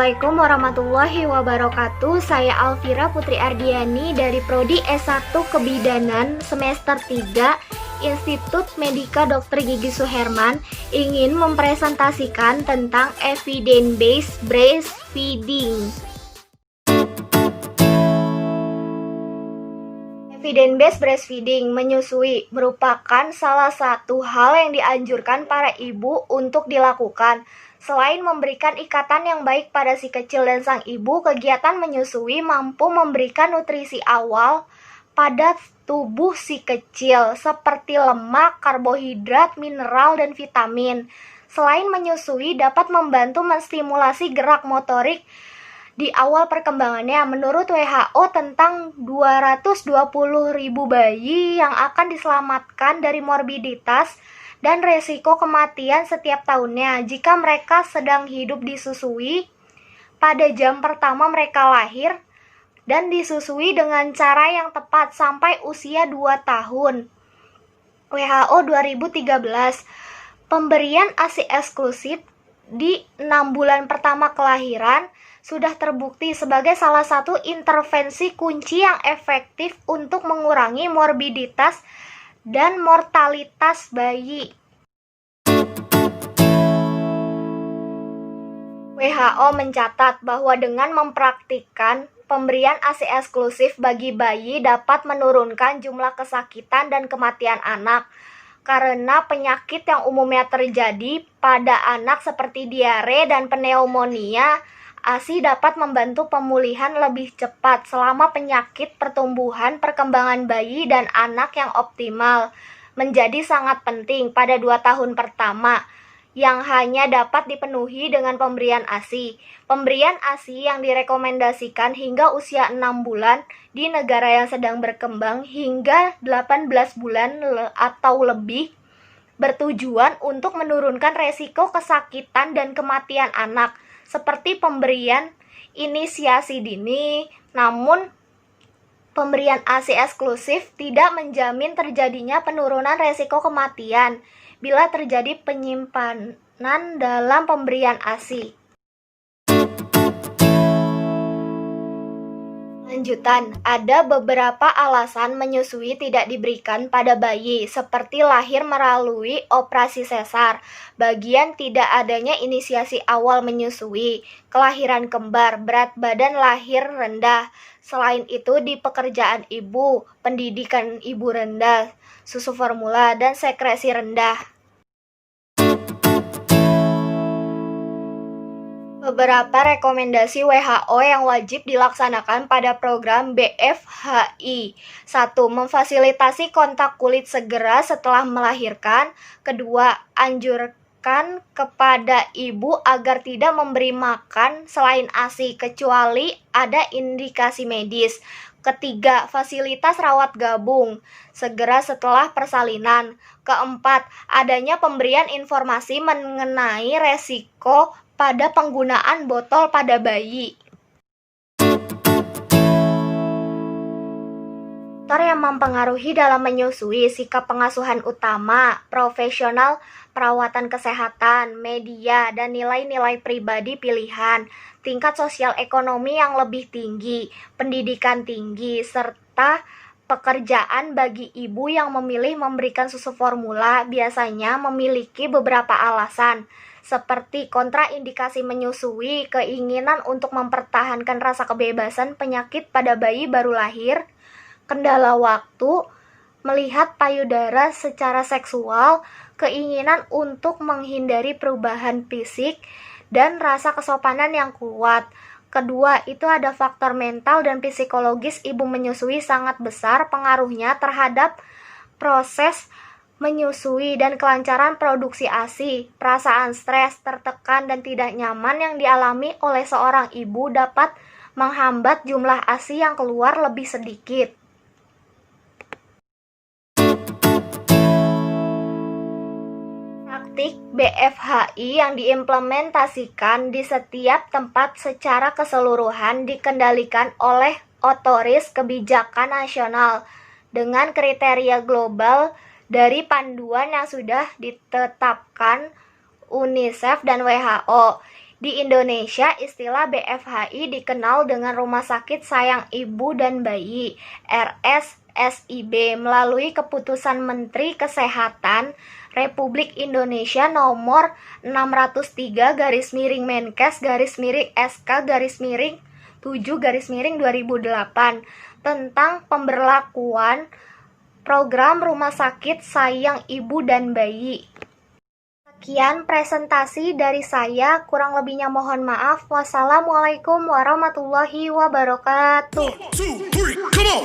Assalamualaikum warahmatullahi wabarakatuh. Saya Alfira Putri Ardiani dari Prodi S1 Kebidanan semester 3 Institut Medika Dr. Gigi Suherman ingin mempresentasikan tentang evidence-based breastfeeding. Evidence-based breastfeeding, menyusui, merupakan salah satu hal yang dianjurkan para ibu untuk dilakukan. Selain memberikan ikatan yang baik pada si kecil dan sang ibu, kegiatan menyusui mampu memberikan nutrisi awal pada tubuh si kecil seperti lemak, karbohidrat, mineral, dan vitamin. Selain menyusui dapat membantu menstimulasi gerak motorik di awal perkembangannya. Menurut WHO, tentang 220.000 bayi yang akan diselamatkan dari morbiditas dan resiko kematian setiap tahunnya jika mereka sedang hidup disusui pada jam pertama mereka lahir dan disusui dengan cara yang tepat sampai usia 2 tahun. WHO 2013, pemberian ASI eksklusif di 6 bulan pertama kelahiran sudah terbukti sebagai salah satu intervensi kunci yang efektif untuk mengurangi morbiditas dan mortalitas bayi. WHO mencatat bahwa dengan mempraktikkan pemberian ASI eksklusif bagi bayi dapat menurunkan jumlah kesakitan dan kematian anak. Karena penyakit yang umumnya terjadi pada anak seperti diare dan pneumonia, ASI dapat membantu pemulihan lebih cepat selama penyakit pertumbuhan perkembangan bayi dan anak yang optimal menjadi sangat penting pada 2 tahun pertama yang hanya dapat dipenuhi dengan pemberian ASI. Pemberian ASI yang direkomendasikan hingga usia 6 bulan di negara yang sedang berkembang hingga 18 bulan atau lebih bertujuan untuk menurunkan resiko kesakitan dan kematian anak seperti pemberian inisiasi dini. Namun pemberian ASI eksklusif tidak menjamin terjadinya penurunan resiko kematian bila terjadi penyimpanan dalam pemberian ASI. Lanjutan, ada beberapa alasan menyusui tidak diberikan pada bayi, seperti lahir melalui operasi sesar, bagian tidak adanya inisiasi awal menyusui, kelahiran kembar, berat badan lahir rendah. Selain itu, di pekerjaan ibu, pendidikan ibu rendah, susu formula, dan sekresi rendah. Beberapa rekomendasi WHO yang wajib dilaksanakan pada program BFHI. 1. Memfasilitasi kontak kulit segera setelah melahirkan. 2. Anjurkan kepada ibu agar tidak memberi makan selain ASI kecuali ada indikasi medis. 3. Fasilitas rawat gabung segera setelah persalinan. 4. Adanya pemberian informasi mengenai resiko pada penggunaan botol pada bayi. Faktor yang mempengaruhi dalam menyusui: sikap pengasuhan utama, profesional perawatan kesehatan, media, dan nilai-nilai pribadi pilihan, tingkat sosial ekonomi yang lebih tinggi, pendidikan tinggi, serta pekerjaan. Bagi ibu yang memilih memberikan susu formula biasanya memiliki beberapa alasan, seperti kontraindikasi menyusui, keinginan untuk mempertahankan rasa kebebasan penyakit pada bayi baru lahir, kendala waktu, melihat payudara secara seksual, keinginan untuk menghindari perubahan fisik, dan rasa kesopanan yang kuat. Kedua, itu ada faktor mental dan psikologis ibu menyusui sangat besar pengaruhnya terhadap proses menyusui dan kelancaran produksi ASI. Perasaan stres, tertekan, dan tidak nyaman yang dialami oleh seorang ibu dapat menghambat jumlah ASI yang keluar lebih sedikit. Praktik BFHI yang diimplementasikan di setiap tempat secara keseluruhan dikendalikan oleh otoris kebijakan nasional dengan kriteria global dari panduan yang sudah ditetapkan UNICEF dan WHO. Di Indonesia, istilah BFHI dikenal dengan Rumah Sakit Sayang Ibu dan Bayi (RSSIB) melalui Keputusan Menteri Kesehatan Republik Indonesia Nomor 603/SK/7/2008 tentang pemberlakuan program Rumah Sakit Sayang Ibu dan Bayi. Sekian presentasi dari saya, kurang lebihnya mohon maaf. Wassalamualaikum warahmatullahi wabarakatuh. 1, 2, 3, come on!